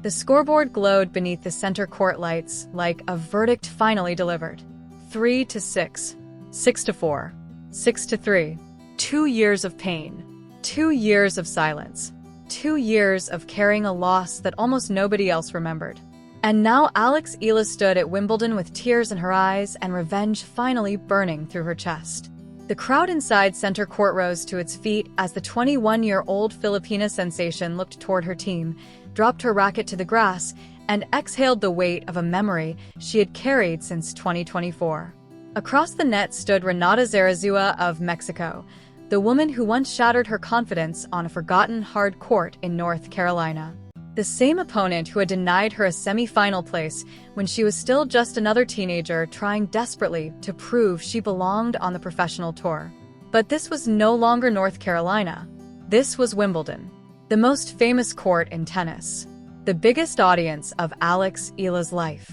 The scoreboard glowed beneath the center court lights like a verdict finally delivered. 3-6, 6-4, 6-3. 2 years of pain. 2 years of silence. 2 years of carrying a loss that almost nobody else remembered. And now Alex Eala stood at Wimbledon with tears in her eyes and revenge finally burning through her chest. The crowd inside center court rose to its feet as the 21-year-old Filipina sensation looked toward her team, dropped her racket to the grass, and exhaled the weight of a memory she had carried since 2024. Across the net stood Renata Zarazua of Mexico, the woman who once shattered her confidence on a forgotten hard court in North Carolina. The same opponent who had denied her a semi-final place when she was still just another teenager trying desperately to prove she belonged on the professional tour. But this was no longer North Carolina. This was Wimbledon, the most famous court in tennis, the biggest audience of Alex Eala's life.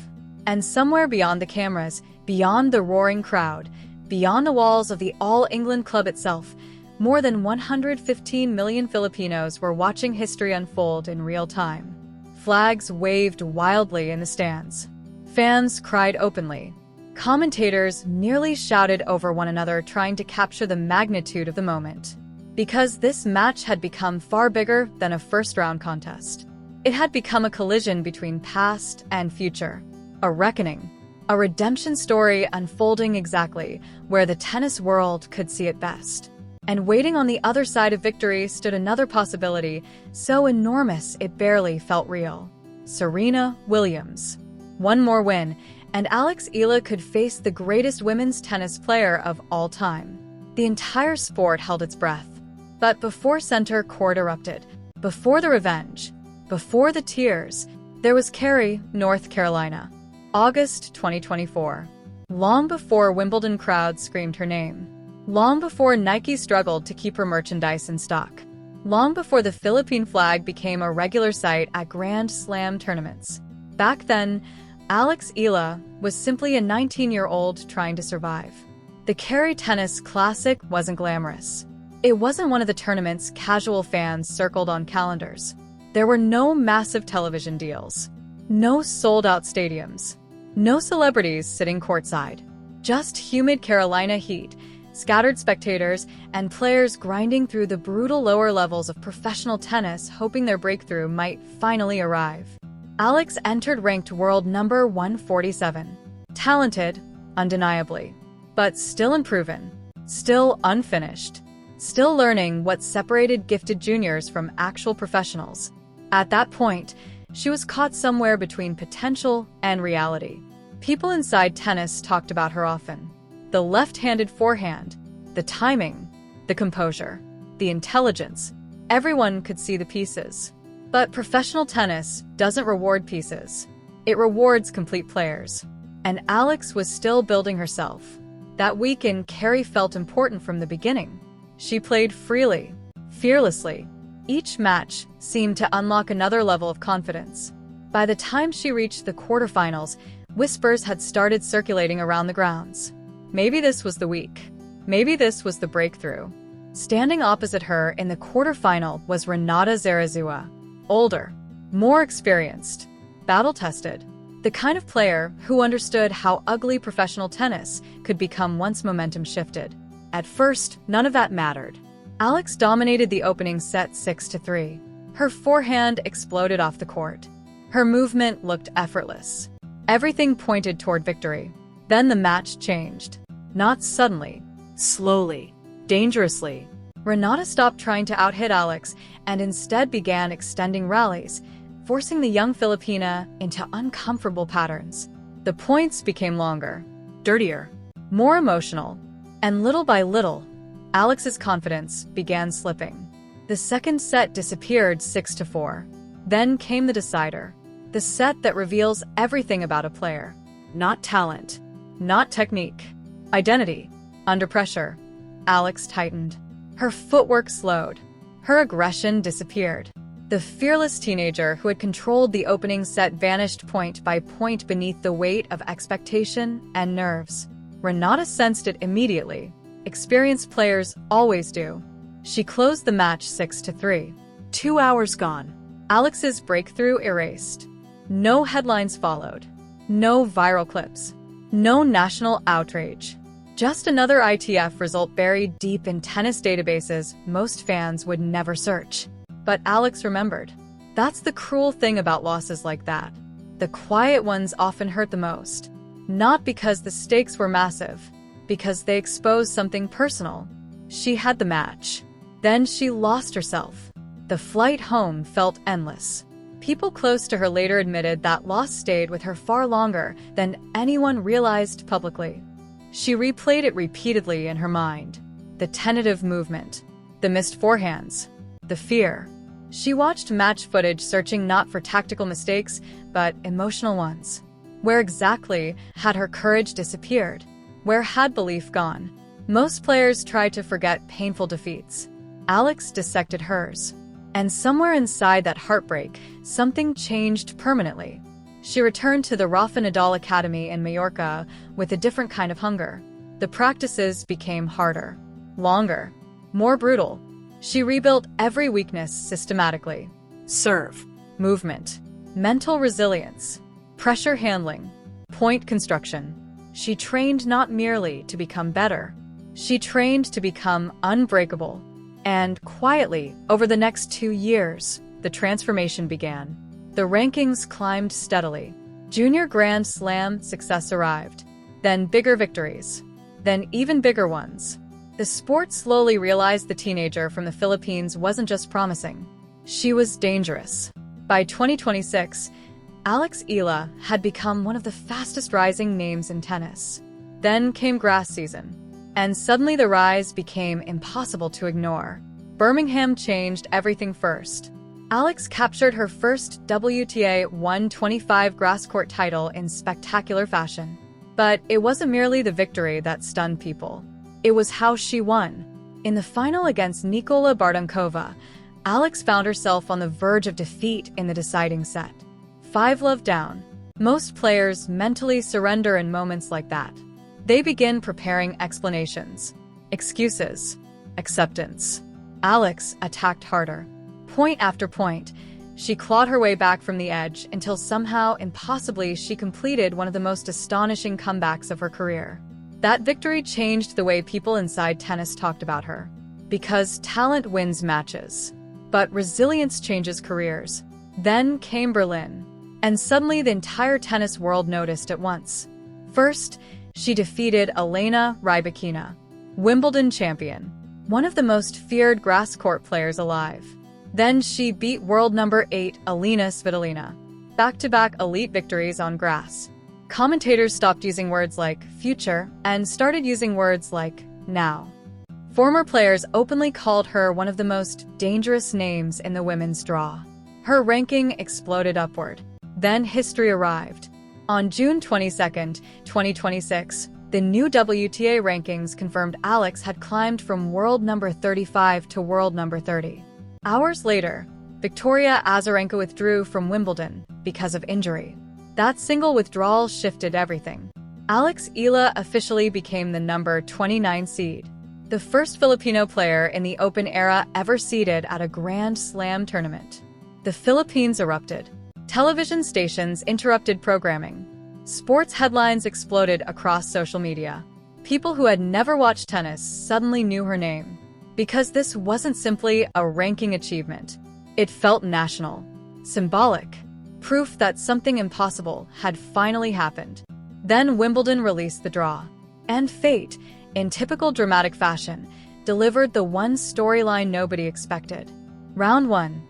And somewhere beyond the cameras, beyond the roaring crowd, beyond the walls of the All England Club itself, more than 115 million Filipinos were watching history unfold in real time. Flags waved wildly in the stands. Fans cried openly. Commentators nearly shouted over one another, trying to capture the magnitude of the moment. Because this match had become far bigger than a first-round contest. It had become a collision between past and future. A reckoning. A redemption story unfolding exactly where the tennis world could see it best. And waiting on the other side of victory stood another possibility, so enormous it barely felt real. Serena Williams. One more win, and Alex Eala could face the greatest women's tennis player of all time. The entire sport held its breath. But before center court erupted, before the revenge, before the tears, there was Cary, North Carolina. August 2024. Long before Wimbledon crowds screamed her name. Long before Nike struggled to keep her merchandise in stock. Long before the Philippine flag became a regular sight at Grand Slam tournaments. Back then, Alex Eala was simply a 19-year-old trying to survive. The Cary Tennis Classic wasn't glamorous. It wasn't one of the tournaments casual fans circled on calendars. There were no massive television deals. No sold-out stadiums. No celebrities sitting courtside. Just humid Carolina heat, scattered spectators, and players grinding through the brutal lower levels of professional tennis, hoping their breakthrough might finally arrive. Alex entered ranked world number 147. Talented, undeniably. But still unproven. Still unfinished. Still learning what separated gifted juniors from actual professionals. At that point, she was caught somewhere between potential and reality. People inside tennis talked about her often. The left-handed forehand, the timing, the composure, the intelligence. Everyone could see the pieces. But professional tennis doesn't reward pieces. It rewards complete players. And Alex was still building herself. That week in Cary felt important from the beginning. She played freely, fearlessly. Each match seemed to unlock another level of confidence. By the time she reached the quarterfinals, whispers had started circulating around the grounds. Maybe this was the week. Maybe this was the breakthrough. Standing opposite her in the quarterfinal was Renata Zarazua. Older, more experienced, battle-tested. The kind of player who understood how ugly professional tennis could become once momentum shifted. At first, none of that mattered. Alex dominated the opening set 6-3. Her forehand exploded off the court. Her movement looked effortless. Everything pointed toward victory. Then the match changed. Not suddenly. Slowly. Dangerously. Renata stopped trying to out-hit Alex and instead began extending rallies, forcing the young Filipina into uncomfortable patterns. The points became longer, dirtier, more emotional, and little by little, Alex's confidence began slipping. The second set disappeared 6-4. Then came the decider. The set that reveals everything about a player. Not talent. Not technique. Identity. Under pressure, Alex tightened. Her footwork slowed. Her aggression disappeared. The fearless teenager who had controlled the opening set vanished point by point beneath the weight of expectation and nerves. Renata sensed it immediately. Experienced players always do. She closed the match 6-3. 2 hours gone. Alex's breakthrough erased. No headlines followed. No viral clips. No national outrage. Just another ITF result buried deep in tennis databases most fans would never search. But Alex remembered. That's the cruel thing about losses like that. The quiet ones often hurt the most. Not because the stakes were massive, because they exposed something personal. She had the match. Then she lost herself. The flight home felt endless. People close to her later admitted that loss stayed with her far longer than anyone realized publicly. She replayed it repeatedly in her mind. The tentative movement, the missed forehands, the fear. She watched match footage searching not for tactical mistakes, but emotional ones. Where exactly had her courage disappeared? Where had belief gone? Most players try to forget painful defeats. Alex dissected hers. And somewhere inside that heartbreak, something changed permanently. She returned to the Rafa Nadal Academy in Mallorca with a different kind of hunger. The practices became harder, longer, more brutal. She rebuilt every weakness systematically. Serve, movement, mental resilience, pressure handling, point construction. She trained not merely to become better. She trained to become unbreakable. And quietly, over the next 2 years, the transformation began. The rankings climbed steadily. Junior Grand Slam success arrived. Then bigger victories. Then even bigger ones. The sport slowly realized the teenager from the Philippines wasn't just promising. She was dangerous. By 2026, Alex Eala had become one of the fastest rising names in tennis. Then came grass season. And suddenly the rise became impossible to ignore. Birmingham changed everything first. Alex captured her first WTA 125 grass court title in spectacular fashion. But it wasn't merely the victory that stunned people. It was how she won. In the final against Nikola Bardankova, Alex found herself on the verge of defeat in the deciding set. 5-love down. Most players mentally surrender in moments like that. They begin preparing explanations, excuses, acceptance. Alex attacked harder. Point after point, she clawed her way back from the edge until somehow, impossibly, she completed one of the most astonishing comebacks of her career. That victory changed the way people inside tennis talked about her. Because talent wins matches. But resilience changes careers. Then came Berlin. And suddenly the entire tennis world noticed at once. First, she defeated Elena Rybakina, Wimbledon champion, one of the most feared grass court players alive. Then she beat world number 8 Alina Svitolina. Back-to-back elite victories on grass. Commentators stopped using words like future and started using words like now. Former players openly called her one of the most dangerous names in the women's draw. Her ranking exploded upward. Then history arrived. On June 22, 2026, the new WTA rankings confirmed Alex had climbed from world number 35 to world number 30. Hours later, Victoria Azarenka withdrew from Wimbledon because of injury. That single withdrawal shifted everything. Alex Eala officially became the number 29 seed, the first Filipino player in the Open era ever seeded at a Grand Slam tournament. The Philippines erupted. Television stations interrupted programming. Sports headlines exploded across social media. People who had never watched tennis suddenly knew her name. Because this wasn't simply a ranking achievement. It felt national, symbolic, proof that something impossible had finally happened. Then Wimbledon released the draw. And fate, in typical dramatic fashion, delivered the one storyline nobody expected. Round 1.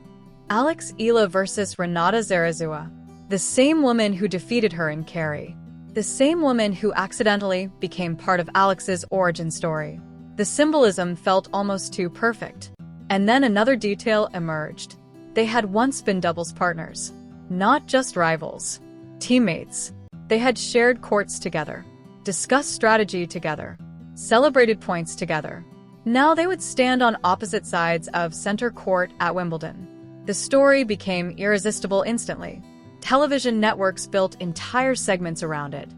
Alex Eala versus Renata Zarazua. The same woman who defeated her in Kerry. The same woman who accidentally became part of Alex's origin story. The symbolism felt almost too perfect. And then another detail emerged. They had once been doubles partners. Not just rivals. Teammates. They had shared courts together. Discussed strategy together. Celebrated points together. Now they would stand on opposite sides of center court at Wimbledon. The story became irresistible instantly. Television networks built entire segments around it.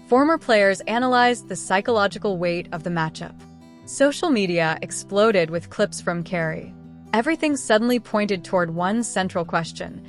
Former players analyzed the psychological weight of the matchup. Social media exploded with clips from Kerry. Everything suddenly pointed toward one central question.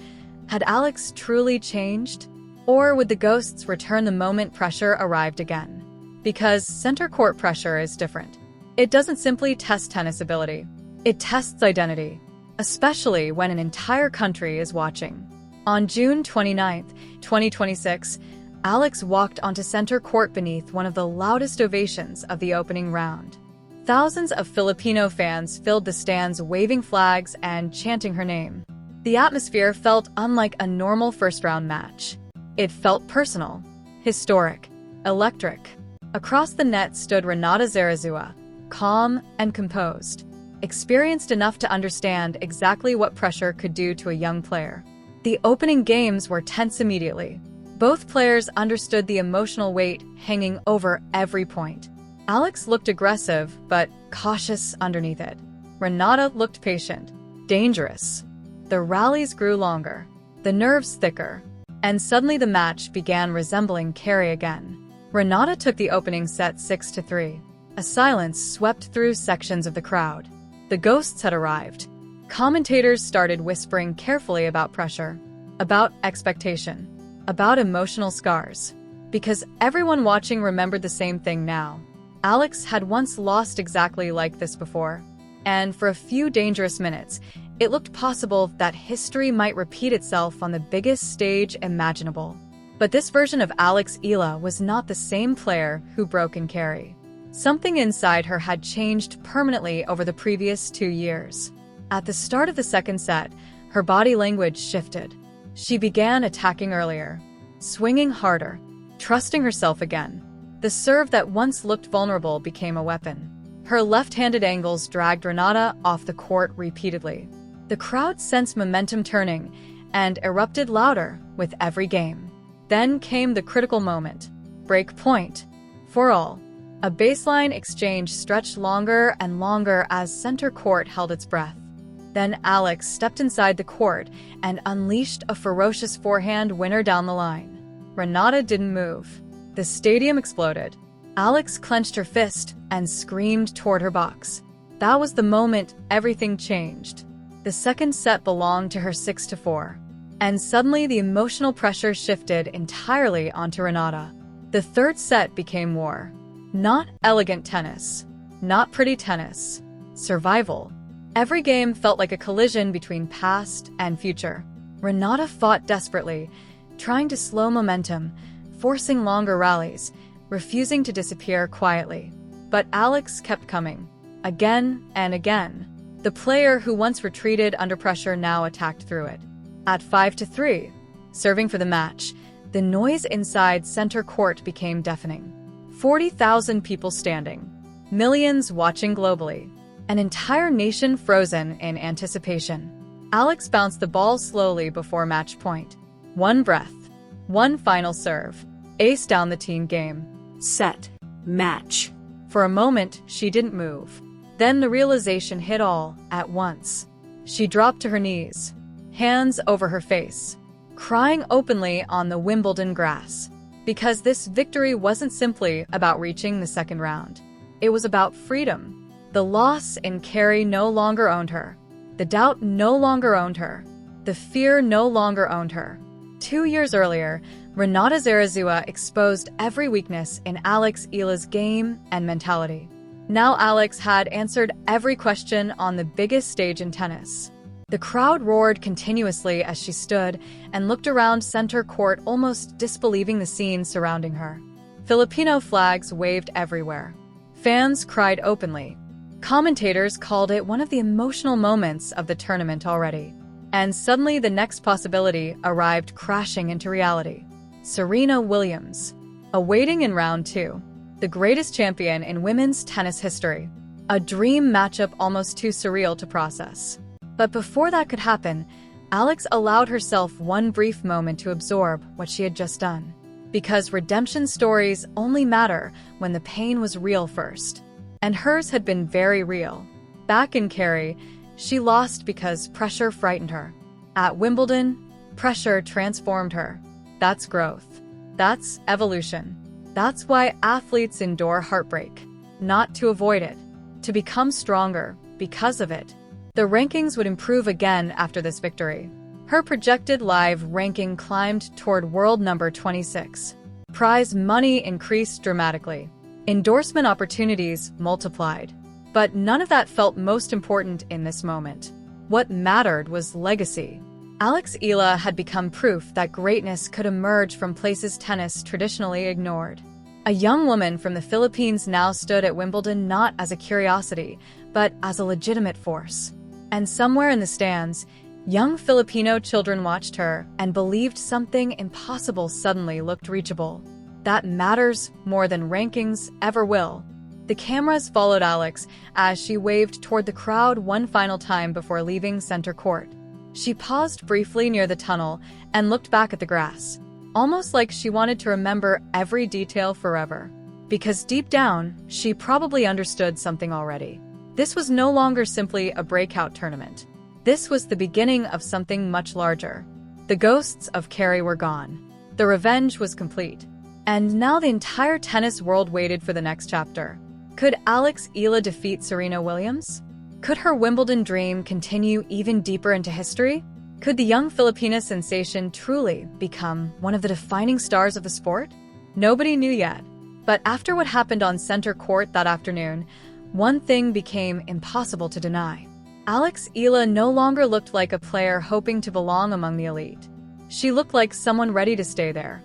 Had Alex truly changed? Or would the ghosts return the moment pressure arrived again? Because center court pressure is different. It doesn't simply test tennis ability. It tests identity, especially when an entire country is watching. On June 29, 2026, Alex walked onto center court beneath one of the loudest ovations of the opening round. Thousands of Filipino fans filled the stands waving flags and chanting her name. The atmosphere felt unlike a normal first-round match. It felt personal, historic, electric. Across the net stood Renata Zarazua, calm and composed, experienced enough to understand exactly what pressure could do to a young player. The opening games were tense immediately. Both players understood the emotional weight hanging over every point. Alex looked aggressive, but cautious underneath it. Renata looked patient, dangerous. The rallies grew longer, the nerves thicker, and suddenly the match began resembling Carey again. Renata took the opening set 6-3. A silence swept through sections of the crowd. The ghosts had arrived. Commentators started whispering carefully about pressure, about expectation, about emotional scars. Because everyone watching remembered the same thing now. Alex had once lost exactly like this before. And for a few dangerous minutes, it looked possible that history might repeat itself on the biggest stage imaginable. But this version of Alex Eala was not the same player who broke in Carey. Something inside her had changed permanently over the previous 2 years. At the start of the second set, her body language shifted. She began attacking earlier, swinging harder, trusting herself again. The serve that once looked vulnerable became a weapon. Her left-handed angles dragged Renata off the court repeatedly. The crowd sensed momentum turning and erupted louder with every game. Then came the critical moment. Break point. For all. A baseline exchange stretched longer and longer as center court held its breath. Then Alex stepped inside the court and unleashed a ferocious forehand winner down the line. Renata didn't move. The stadium exploded. Alex clenched her fist and screamed toward her box. That was the moment everything changed. The second set belonged to her 6-4. And suddenly the emotional pressure shifted entirely onto Renata. The third set became war. Not elegant tennis. Not pretty tennis. Survival. Every game felt like a collision between past and future. Renata fought desperately, trying to slow momentum, forcing longer rallies, refusing to disappear quietly. But Alex kept coming. Again and again. The player who once retreated under pressure now attacked through it. At 5-3, serving for the match, the noise inside center court became deafening. 40,000 people standing, millions watching globally, an entire nation frozen in anticipation. Alex bounced the ball slowly before match point. One breath, one final serve, ace down the teen game. Set, match. For a moment, she didn't move. Then the realization hit all at once. She dropped to her knees, hands over her face, crying openly on the Wimbledon grass. Because this victory wasn't simply about reaching the second round. It was about freedom. The loss in Carey no longer owned her. The doubt no longer owned her. The fear no longer owned her. 2 years earlier, Renata Zarazua exposed every weakness in Alex Eala's game and mentality. Now Alex had answered every question on the biggest stage in tennis. The crowd roared continuously as she stood and looked around center court, almost disbelieving the scene surrounding her. Filipino flags waved everywhere. Fans cried openly. Commentators called it one of the emotional moments of the tournament already. And suddenly the next possibility arrived crashing into reality. Serena Williams, awaiting in round 2, the greatest champion in women's tennis history. A dream matchup almost too surreal to process. But before that could happen, Alex allowed herself one brief moment to absorb what she had just done. Because redemption stories only matter when the pain was real first. And hers had been very real. Back in Carey, she lost because pressure frightened her. At Wimbledon, pressure transformed her. That's growth. That's evolution. That's why athletes endure heartbreak. Not to avoid it. To become stronger because of it. The rankings would improve again after this victory. Her projected live ranking climbed toward world number 26. Prize money increased dramatically. Endorsement opportunities multiplied. But none of that felt most important in this moment. What mattered was legacy. Alex Eala had become proof that greatness could emerge from places tennis traditionally ignored. A young woman from the Philippines now stood at Wimbledon not as a curiosity, but as a legitimate force. And somewhere in the stands, young Filipino children watched her and believed something impossible suddenly looked reachable. That matters more than rankings ever will. The cameras followed Alex as she waved toward the crowd one final time before leaving center court. She paused briefly near the tunnel and looked back at the grass, almost like she wanted to remember every detail forever. Because deep down, she probably understood something already. This was no longer simply a breakout tournament. This was the beginning of something much larger. The ghosts of Carey were gone. The revenge was complete. And now the entire tennis world waited for the next chapter. Could Alex Eala defeat Serena Williams? Could her Wimbledon dream continue even deeper into history? Could the young Filipina sensation truly become one of the defining stars of the sport? Nobody knew yet. But after what happened on center court that afternoon, one thing became impossible to deny. Alex Eala no longer looked like a player hoping to belong among the elite. She looked like someone ready to stay there,